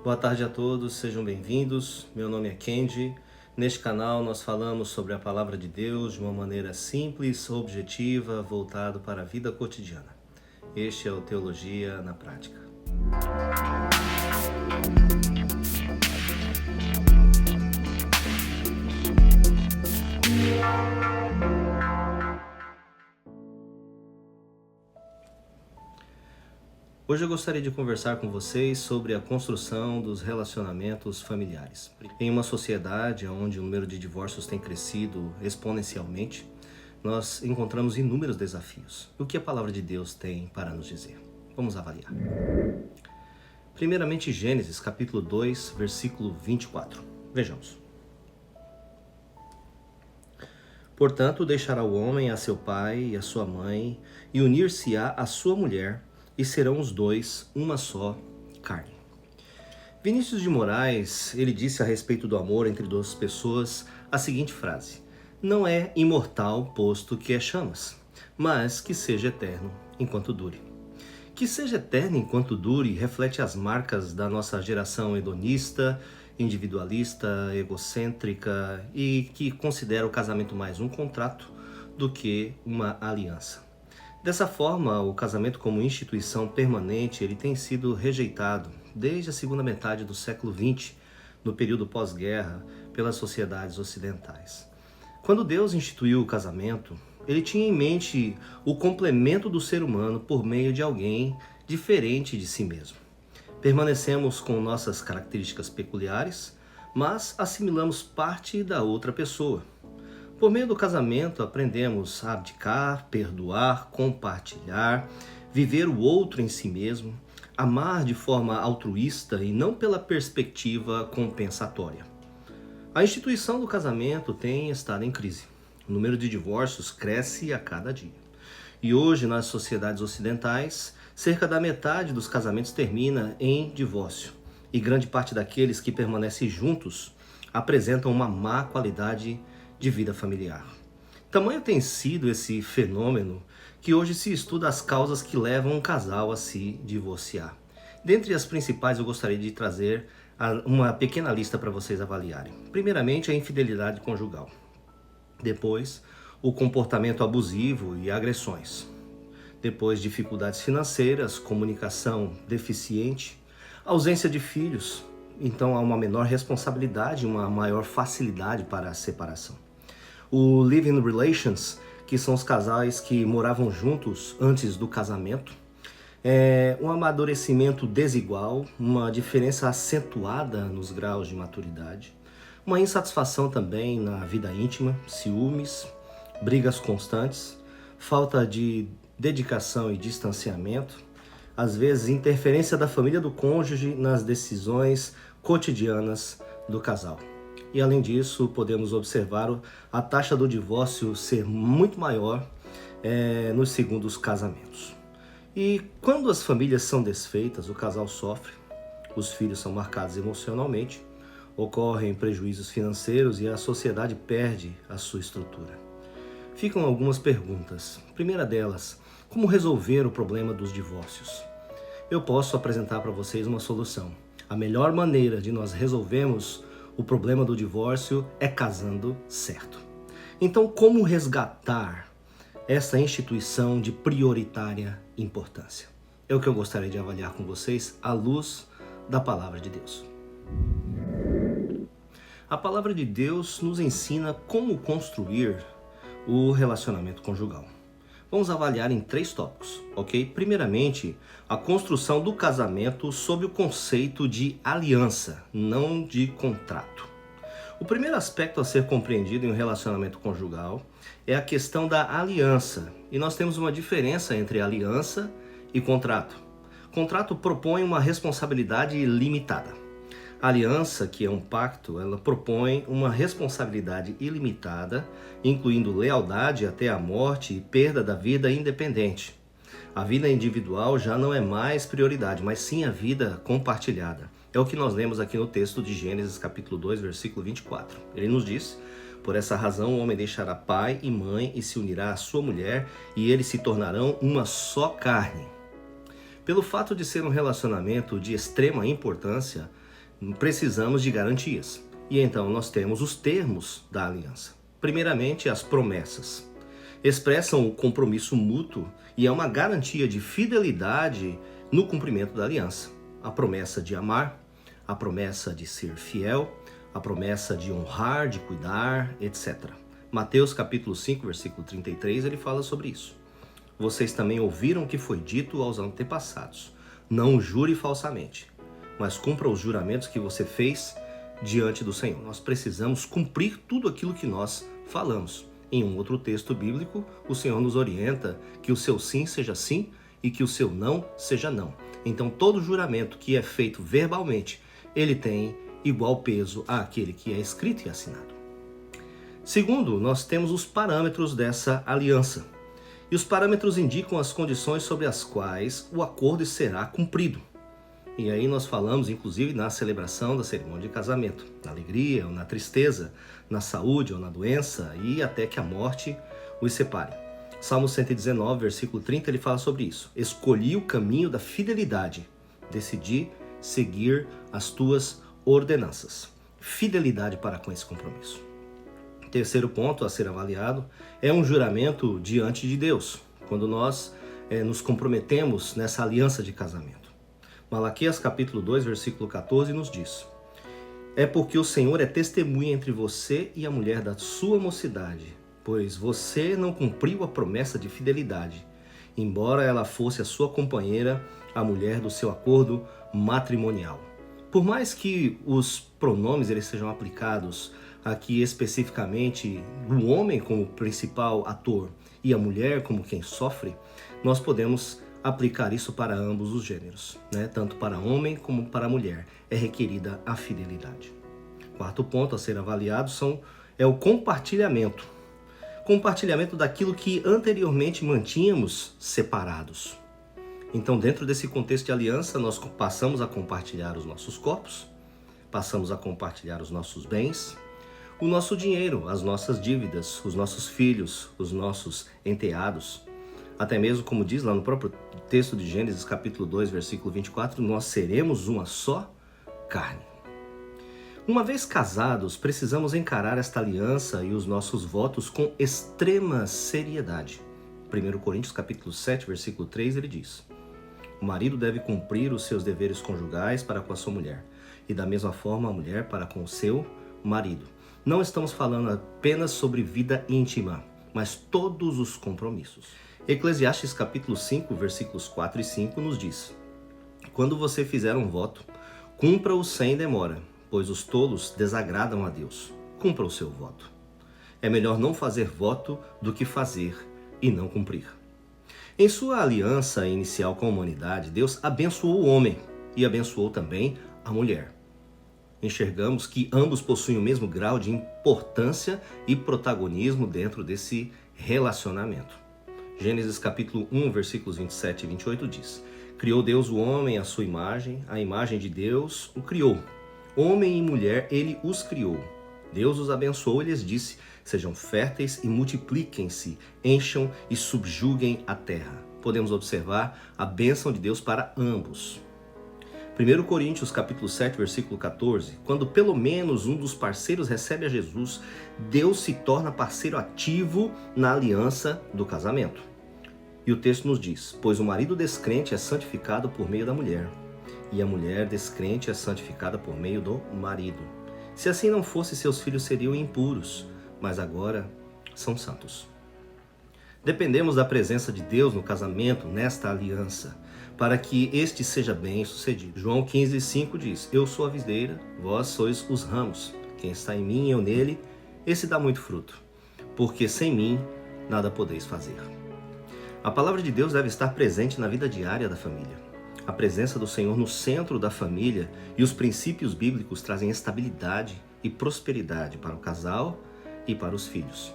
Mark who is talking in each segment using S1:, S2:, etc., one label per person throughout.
S1: Boa tarde a todos, sejam bem-vindos. Meu nome é Kendi. Neste canal nós falamos sobre a Palavra de Deus de uma maneira simples, objetiva, voltado para a vida cotidiana. Este é o Teologia na Prática. Hoje eu gostaria de conversar com vocês sobre a construção dos relacionamentos familiares. Em uma sociedade onde o número de divórcios tem crescido exponencialmente, nós encontramos inúmeros desafios. O que a Palavra de Deus tem para nos dizer? Vamos avaliar. Primeiramente, Gênesis, capítulo 2, versículo 24. Vejamos. Portanto, deixará o homem a seu pai e a sua mãe, e unir-se-á à sua mulher, e serão os dois uma só carne. Vinícius de Moraes, ele disse a respeito do amor entre duas pessoas a seguinte frase: não é imortal posto que é chamas, mas que seja eterno enquanto dure. Que seja eterno enquanto dure reflete as marcas da nossa geração hedonista, individualista, egocêntrica e que considera o casamento mais um contrato do que uma aliança. Dessa forma, o casamento como instituição permanente ele tem sido rejeitado desde a segunda metade do século XX, no período pós-guerra, pelas sociedades ocidentais. Quando Deus instituiu o casamento, ele tinha em mente o complemento do ser humano por meio de alguém diferente de si mesmo. Permanecemos com nossas características peculiares, mas assimilamos parte da outra pessoa. Por meio do casamento, aprendemos a abdicar, perdoar, compartilhar, viver o outro em si mesmo, amar de forma altruísta e não pela perspectiva compensatória. A instituição do casamento tem estado em crise. O número de divórcios cresce a cada dia. E hoje, nas sociedades ocidentais, cerca da metade dos casamentos termina em divórcio. E grande parte daqueles que permanecem juntos apresentam uma má qualidade de vida familiar. Tamanho tem sido esse fenômeno que hoje se estuda as causas que levam um casal a se divorciar. Dentre as principais, eu gostaria de trazer uma pequena lista para vocês avaliarem. Primeiramente, a infidelidade conjugal. Depois, o comportamento abusivo e agressões. Depois, dificuldades financeiras, comunicação deficiente, ausência de filhos. Então, há uma menor responsabilidade, uma maior facilidade para a separação. O living relations, que são os casais que moravam juntos antes do casamento. Um amadurecimento desigual, uma diferença acentuada nos graus de maturidade. Uma insatisfação também na vida íntima, ciúmes, brigas constantes, falta de dedicação e distanciamento. Às vezes, interferência da família do cônjuge nas decisões cotidianas do casal. E além disso, podemos observar a taxa do divórcio ser muito maior nos segundos casamentos. E quando as famílias são desfeitas, o casal sofre, os filhos são marcados emocionalmente, ocorrem prejuízos financeiros e a sociedade perde a sua estrutura. Ficam algumas perguntas. Primeira delas, como resolver o problema dos divórcios? Eu posso apresentar para vocês uma solução. A melhor maneira de nós resolvermos o problema do divórcio é casando certo. Então, como resgatar essa instituição de prioritária importância? É o que eu gostaria de avaliar com vocês à luz da Palavra de Deus. A Palavra de Deus nos ensina como construir o relacionamento conjugal. Vamos avaliar em 3 tópicos, ok? Primeiramente, a construção do casamento sob o conceito de aliança, não de contrato. O primeiro aspecto a ser compreendido em um relacionamento conjugal é a questão da aliança. E nós temos uma diferença entre aliança e contrato. Contrato propõe uma responsabilidade limitada. A aliança, que é um pacto, ela propõe uma responsabilidade ilimitada, incluindo lealdade até a morte e perda da vida independente. A vida individual já não é mais prioridade, mas sim a vida compartilhada. É o que nós lemos aqui no texto de Gênesis capítulo 2, versículo 24. Ele nos diz: por essa razão o homem deixará pai e mãe e se unirá à sua mulher, e eles se tornarão uma só carne. Pelo fato de ser um relacionamento de extrema importância, precisamos de garantias. E então nós temos os termos da aliança. Primeiramente, as promessas. Expressam o compromisso mútuo e é uma garantia de fidelidade no cumprimento da aliança. A promessa de amar, a promessa de ser fiel, a promessa de honrar, de cuidar, etc. Mateus capítulo 5, versículo 33, ele fala sobre isso. Vocês também ouviram o que foi dito aos antepassados. Não jure falsamente, mas cumpra os juramentos que você fez diante do Senhor. Nós precisamos cumprir tudo aquilo que nós falamos. Em um outro texto bíblico, o Senhor nos orienta que o seu sim seja sim e que o seu não seja não. Então, todo juramento que é feito verbalmente, ele tem igual peso àquele que é escrito e assinado. Segundo, nós temos os parâmetros dessa aliança. E os parâmetros indicam as condições sobre as quais o acordo será cumprido. E aí nós falamos, inclusive, na celebração da cerimônia de casamento, na alegria ou na tristeza, na saúde ou na doença e até que a morte os separe. Salmo 119, versículo 30, ele fala sobre isso. Escolhi o caminho da fidelidade, decidi seguir as tuas ordenanças. Fidelidade para com esse compromisso. Terceiro ponto a ser avaliado é um juramento diante de Deus, quando nós nos comprometemos nessa aliança de casamento. Malaquias capítulo 2, versículo 14 nos diz: É porque o Senhor é testemunha entre você e a mulher da sua mocidade, pois você não cumpriu a promessa de fidelidade, embora ela fosse a sua companheira, a mulher do seu acordo matrimonial. Por mais que os pronomes eles sejam aplicados aqui especificamente o homem como principal ator e a mulher como quem sofre, nós podemos aplicar isso para ambos os gêneros, né? Tanto para homem como para mulher é requerida a fidelidade. Quarto ponto a ser avaliado é o compartilhamento. Compartilhamento daquilo que anteriormente mantínhamos separados. Então, dentro desse contexto de aliança, nós passamos a compartilhar os nossos corpos, passamos a compartilhar os nossos bens, o nosso dinheiro, as nossas dívidas, os nossos filhos, os nossos enteados. Até mesmo, como diz lá no próprio texto de Gênesis, capítulo 2, versículo 24, nós seremos uma só carne. Uma vez casados, precisamos encarar esta aliança e os nossos votos com extrema seriedade. 1 Coríntios, capítulo 7, versículo 3, ele diz: O marido deve cumprir os seus deveres conjugais para com a sua mulher, e da mesma forma a mulher para com o seu marido. Não estamos falando apenas sobre vida íntima, mas todos os compromissos. Eclesiastes capítulo 5, versículos 4 e 5 nos diz: Quando você fizer um voto, cumpra-o sem demora, pois os tolos desagradam a Deus. Cumpra o seu voto. É melhor não fazer voto do que fazer e não cumprir. Em sua aliança inicial com a humanidade, Deus abençoou o homem e abençoou também a mulher. Enxergamos que ambos possuem o mesmo grau de importância e protagonismo dentro desse relacionamento. Gênesis capítulo 1, versículos 27 e 28 diz: Criou Deus o homem à sua imagem, a imagem de Deus o criou. Homem e mulher ele os criou. Deus os abençoou e lhes disse: Sejam férteis e multipliquem-se, encham e subjuguem a terra. Podemos observar a bênção de Deus para ambos. 1 Coríntios capítulo 7, versículo 14, quando pelo menos um dos parceiros recebe a Jesus, Deus se torna parceiro ativo na aliança do casamento. E o texto nos diz: Pois o marido descrente é santificado por meio da mulher, e a mulher descrente é santificada por meio do marido. Se assim não fosse, seus filhos seriam impuros, mas agora são santos. Dependemos da presença de Deus no casamento, nesta aliança, para que este seja bem sucedido. João 15, 5 diz: Eu sou a videira, vós sois os ramos. Quem está em mim e eu nele, esse dá muito fruto, porque sem mim nada podeis fazer. A palavra de Deus deve estar presente na vida diária da família. A presença do Senhor no centro da família e os princípios bíblicos trazem estabilidade e prosperidade para o casal e para os filhos.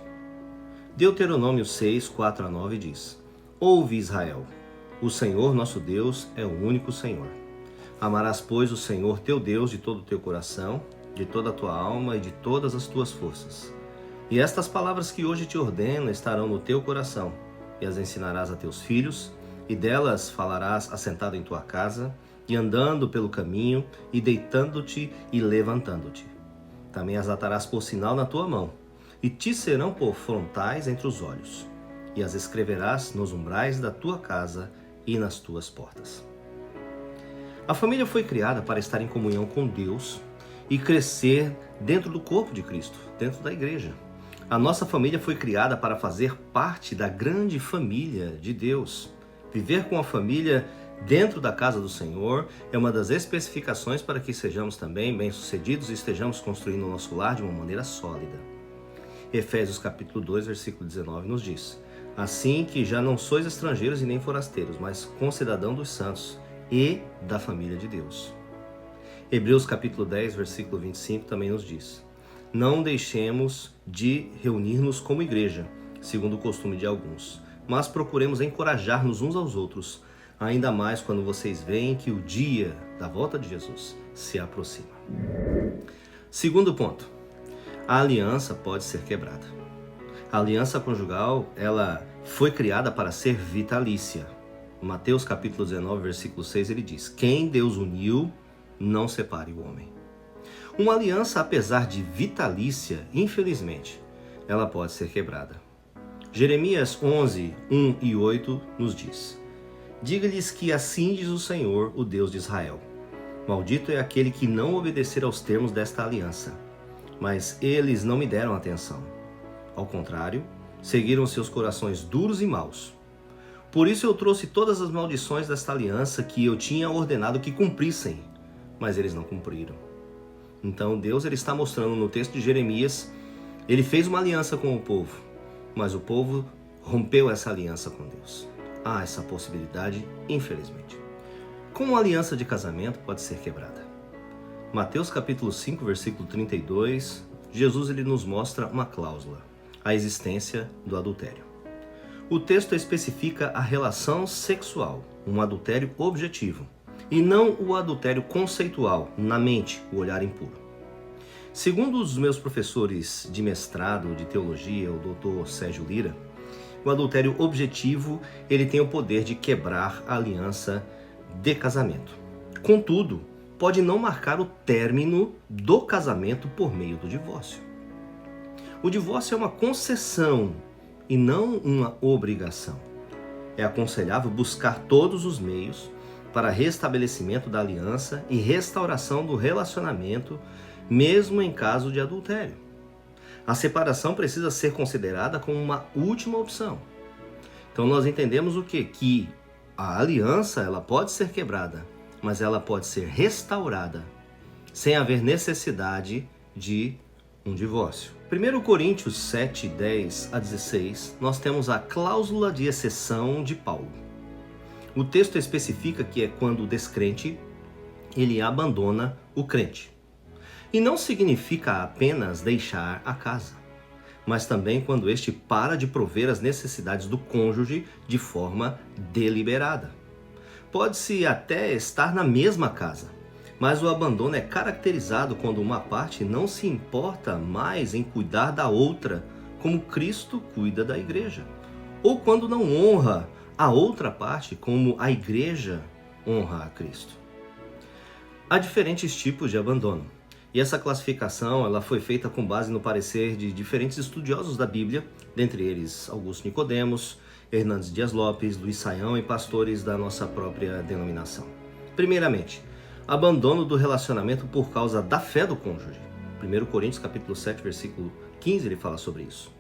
S1: Deuteronômio 6, 4 a 9 diz: Ouve, Israel, o Senhor nosso Deus é o único Senhor. Amarás, pois, o Senhor teu Deus de todo o teu coração, de toda a tua alma e de todas as tuas forças. E estas palavras que hoje te ordeno estarão no teu coração, e as ensinarás a teus filhos, e delas falarás assentado em tua casa, e andando pelo caminho, e deitando-te e levantando-te. Também as atarás por sinal na tua mão, e te serão por frontais entre os olhos, e as escreverás nos umbrais da tua casa e nas tuas portas. A família foi criada para estar em comunhão com Deus e crescer dentro do corpo de Cristo, dentro da igreja. A nossa família foi criada para fazer parte da grande família de Deus. Viver com a família dentro da casa do Senhor é uma das especificações para que sejamos também bem-sucedidos e estejamos construindo o nosso lar de uma maneira sólida. Efésios capítulo 2, versículo 19 nos diz: assim que já não sois estrangeiros e nem forasteiros, mas concidadãos dos santos e da família de Deus. Hebreus capítulo 10, versículo 25 também nos diz: não deixemos de reunir-nos como igreja, segundo o costume de alguns, mas procuremos encorajar-nos uns aos outros, ainda mais quando vocês veem que o dia da volta de Jesus se aproxima. Segundo ponto, a aliança pode ser quebrada. A aliança conjugal, ela foi criada para ser vitalícia. Mateus capítulo 19, versículo 6, ele diz: quem Deus uniu, não separe o homem. Uma aliança, apesar de vitalícia, infelizmente, ela pode ser quebrada. Jeremias 11, 1 e 8 nos diz: diga-lhes que assim diz o Senhor, o Deus de Israel: maldito é aquele que não obedecer aos termos desta aliança. Mas eles não me deram atenção. Ao contrário, seguiram seus corações duros e maus. Por isso eu trouxe todas as maldições desta aliança que eu tinha ordenado que cumprissem, mas eles não cumpriram. Então Deus ele está mostrando no texto de Jeremias, ele fez uma aliança com o povo, mas o povo rompeu essa aliança com Deus. Há essa possibilidade, infelizmente. Como a aliança de casamento pode ser quebrada? Mateus capítulo 5, versículo 32, Jesus ele nos mostra uma cláusula, a existência do adultério. O texto especifica a relação sexual, um adultério objetivo, e não o adultério conceitual, na mente, o olhar impuro. Segundo os meus professores de mestrado de teologia, o Dr. Sérgio Lira, o adultério objetivo ele tem o poder de quebrar a aliança de casamento. Contudo, pode não marcar o término do casamento por meio do divórcio. O divórcio é uma concessão e não uma obrigação. É aconselhável buscar todos os meios para restabelecimento da aliança e restauração do relacionamento, mesmo em caso de adultério. A separação precisa ser considerada como uma última opção. Então nós entendemos o quê? Que a aliança ela pode ser quebrada, mas ela pode ser restaurada sem haver necessidade de um divórcio. 1 Coríntios 7, 10 a 16, nós temos a cláusula de exceção de Paulo. O texto especifica que é quando o descrente ele abandona o crente. E não significa apenas deixar a casa, mas também quando este para de prover as necessidades do cônjuge de forma deliberada. Pode-se até estar na mesma casa, mas o abandono é caracterizado quando uma parte não se importa mais em cuidar da outra, como Cristo cuida da igreja, ou quando não honra a outra parte como a igreja honra a Cristo. Há diferentes tipos de abandono, e essa classificação ela foi feita com base no parecer de diferentes estudiosos da Bíblia, dentre eles Augusto Nicodemos, Hernandes Dias Lopes, Luiz Saião e pastores da nossa própria denominação. Primeiramente, abandono do relacionamento por causa da fé do cônjuge. 1 Coríntios capítulo 7, versículo 15, ele fala sobre isso.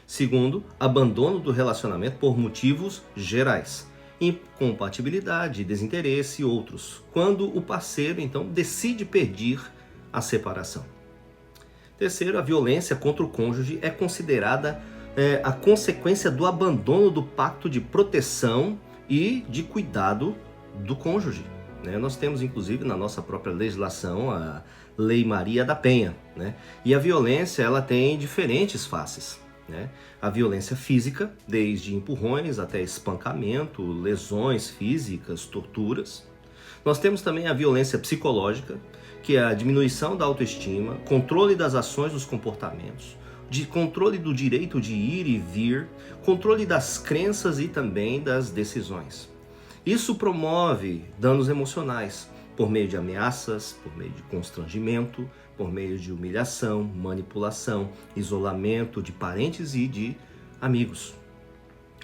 S1: Segundo, abandono do relacionamento por motivos gerais, incompatibilidade, desinteresse e outros, quando o parceiro então decide pedir a separação. Terceiro, a violência contra o cônjuge é considerada a consequência do abandono do pacto de proteção e de cuidado do cônjuge. Nós temos, inclusive, na nossa própria legislação, a Lei Maria da Penha. E a violência ela tem diferentes faces. A violência física, desde empurrões até espancamento, lesões físicas, torturas. Nós temos também a violência psicológica, que é a diminuição da autoestima, controle das ações dos comportamentos, de controle do direito de ir e vir, controle das crenças e também das decisões. Isso promove danos emocionais por meio de ameaças, por meio de constrangimento, por meio de humilhação, manipulação, isolamento de parentes e de amigos.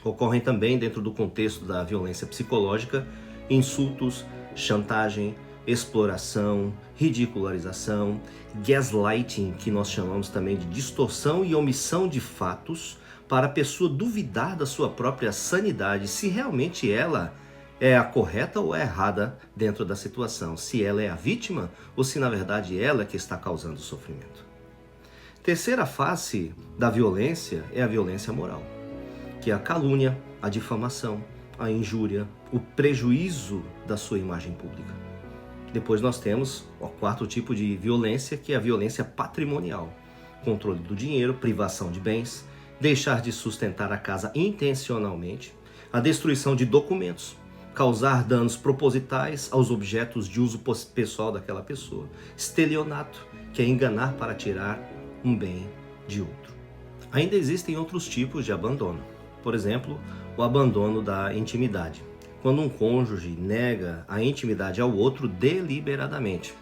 S1: Ocorrem também, dentro do contexto da violência psicológica, insultos, chantagem, exploração, ridicularização, gaslighting, que nós chamamos também de distorção e omissão de fatos, para a pessoa duvidar da sua própria sanidade, se realmente ela é a correta ou é a errada dentro da situação, se ela é a vítima ou se na verdade ela é que está causando sofrimento. Terceira face da violência é a violência moral, que é a calúnia, a difamação, a injúria, o prejuízo da sua imagem pública. Depois nós temos o quarto tipo de violência, que é a violência patrimonial. Controle do dinheiro, privação de bens, deixar de sustentar a casa intencionalmente, a destruição de documentos, causar danos propositais aos objetos de uso pessoal daquela pessoa. Estelionato, que é enganar para tirar um bem de outro. Ainda existem outros tipos de abandono. Por exemplo, o abandono da intimidade, quando um cônjuge nega a intimidade ao outro deliberadamente,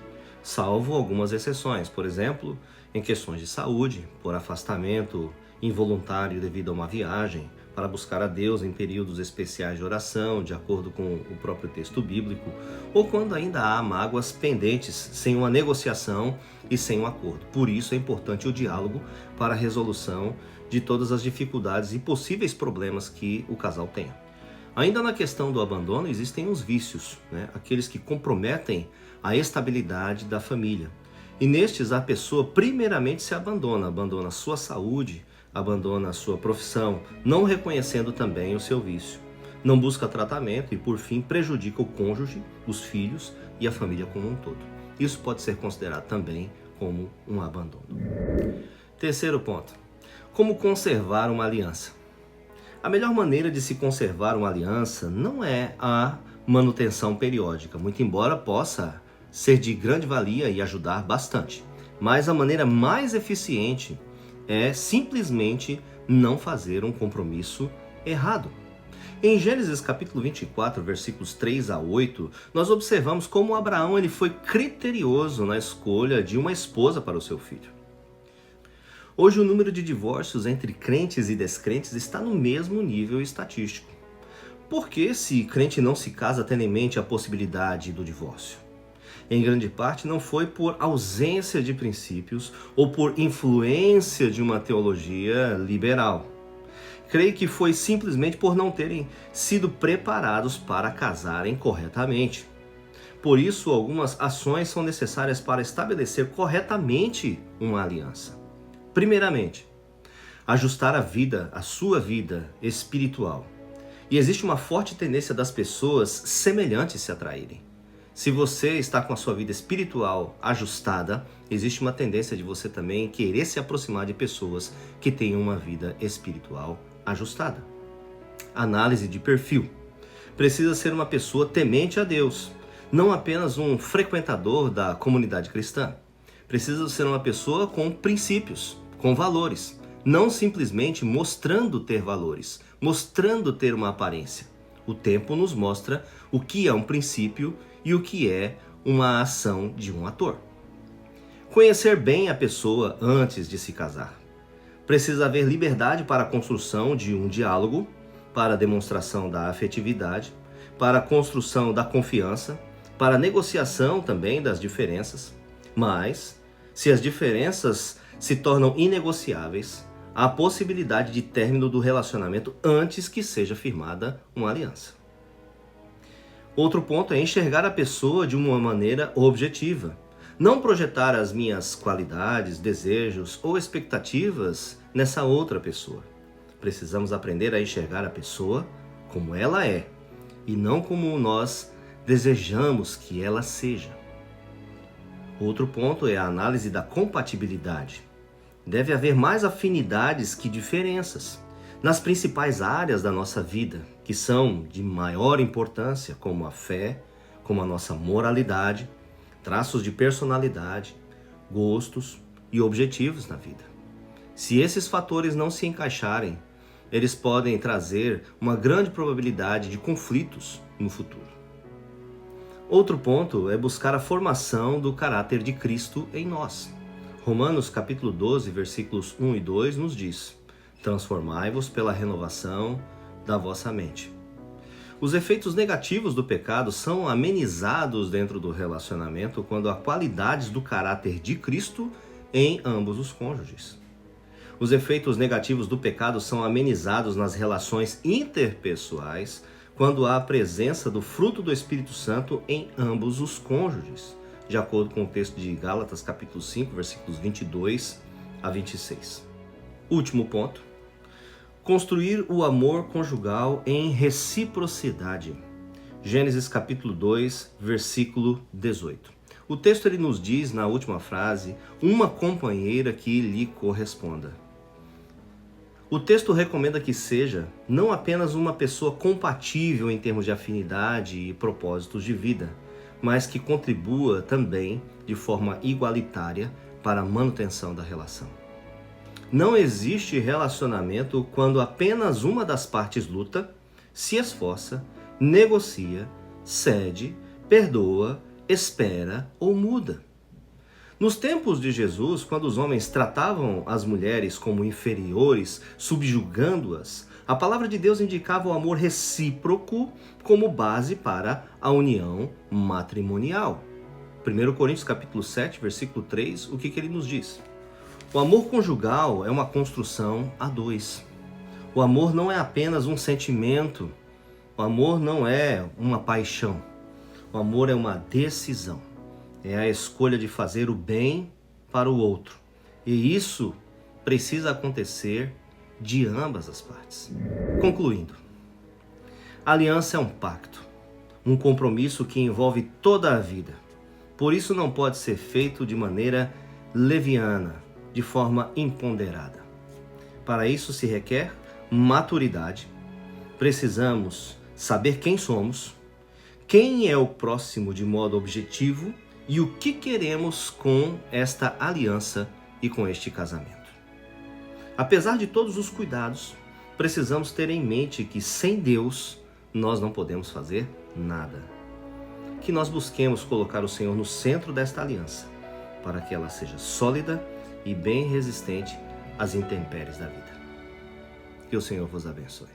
S1: salvo algumas exceções, por exemplo, em questões de saúde, por afastamento involuntário devido a uma viagem, para buscar a Deus em períodos especiais de oração, de acordo com o próprio texto bíblico, ou quando ainda há mágoas pendentes, sem uma negociação e sem um acordo. Por isso é importante o diálogo para a resolução de todas as dificuldades e possíveis problemas que o casal tenha. Ainda na questão do abandono, existem os vícios, aqueles que comprometem a estabilidade da família. E nestes a pessoa primeiramente se abandona a sua saúde, abandona a sua profissão, não reconhecendo também o seu vício. Não busca tratamento e, por fim, prejudica o cônjuge, os filhos e a família como um todo. Isso pode ser considerado também como um abandono. Terceiro ponto: como conservar uma aliança? A melhor maneira de se conservar uma aliança não é a manutenção periódica, muito embora possa ser de grande valia e ajudar bastante. Mas a maneira mais eficiente é simplesmente não fazer um compromisso errado. Em Gênesis capítulo 24, versículos 3 a 8, nós observamos como Abraão ele foi criterioso na escolha de uma esposa para o seu filho. Hoje o número de divórcios entre crentes e descrentes está no mesmo nível estatístico. Por que se crente não se casa tendo em mente a possibilidade do divórcio? Em grande parte não foi por ausência de princípios ou por influência de uma teologia liberal. Creio que foi simplesmente por não terem sido preparados para casarem corretamente. Por isso, algumas ações são necessárias para estabelecer corretamente uma aliança. Primeiramente, ajustar a sua vida espiritual. E existe uma forte tendência das pessoas semelhantes se atraírem. Se você está com a sua vida espiritual ajustada, existe uma tendência de você também querer se aproximar de pessoas que tenham uma vida espiritual ajustada. Análise de perfil. Precisa ser uma pessoa temente a Deus, não apenas um frequentador da comunidade cristã. Precisa ser uma pessoa com princípios, com valores, não simplesmente mostrando ter valores, mostrando ter uma aparência. O tempo nos mostra o que é um princípio e o que é uma ação de um ator. Conhecer bem a pessoa antes de se casar. Precisa haver liberdade para a construção de um diálogo, para a demonstração da afetividade, para a construção da confiança, para a negociação também das diferenças. Mas, se as diferenças se tornam inegociáveis, há a possibilidade de término do relacionamento antes que seja firmada uma aliança. Outro ponto é enxergar a pessoa de uma maneira objetiva. Não projetar as minhas qualidades, desejos ou expectativas nessa outra pessoa. Precisamos aprender a enxergar a pessoa como ela é e não como nós desejamos que ela seja. Outro ponto é a análise da compatibilidade. Deve haver mais afinidades que diferenças nas principais áreas da nossa vida, que são de maior importância, como a fé, como a nossa moralidade, traços de personalidade, gostos e objetivos na vida. Se esses fatores não se encaixarem, eles podem trazer uma grande probabilidade de conflitos no futuro. Outro ponto é buscar a formação do caráter de Cristo em nós. Romanos capítulo 12, versículos 1 e 2 nos diz: transformai-vos pela renovação da vossa mente. Os efeitos negativos do pecado são amenizados dentro do relacionamento quando há qualidades do caráter de Cristo em ambos os cônjuges. Os efeitos negativos do pecado são amenizados nas relações interpessoais quando há a presença do fruto do Espírito Santo em ambos os cônjuges, de acordo com o texto de Gálatas capítulo 5, versículos 22 a 26. Último ponto: construir o amor conjugal em reciprocidade. Gênesis capítulo 2, versículo 18. O texto ele nos diz, na última frase, uma companheira que lhe corresponda. O texto recomenda que seja não apenas uma pessoa compatível em termos de afinidade e propósitos de vida, mas que contribua também de forma igualitária para a manutenção da relação. Não existe relacionamento quando apenas uma das partes luta, se esforça, negocia, cede, perdoa, espera ou muda. Nos tempos de Jesus, quando os homens tratavam as mulheres como inferiores, subjugando-as, a palavra de Deus indicava o amor recíproco como base para a união matrimonial. 1 Coríntios capítulo 7, versículo 3, o que ele nos diz? O amor conjugal é uma construção a dois. O amor não é apenas um sentimento. O amor não é uma paixão. O amor é uma decisão. É a escolha de fazer o bem para o outro. E isso precisa acontecer de ambas as partes. Concluindo, a aliança é um pacto, um compromisso que envolve toda a vida. Por isso não pode ser feito de maneira leviana, de forma imponderada. Para isso se requer maturidade. Precisamos saber quem somos, quem é o próximo de modo objetivo e o que queremos com esta aliança e com este casamento. Apesar de todos os cuidados, precisamos ter em mente que sem Deus nós não podemos fazer nada. Que nós busquemos colocar o Senhor no centro desta aliança, para que ela seja sólida e bem resistente às intempéries da vida. Que o Senhor vos abençoe.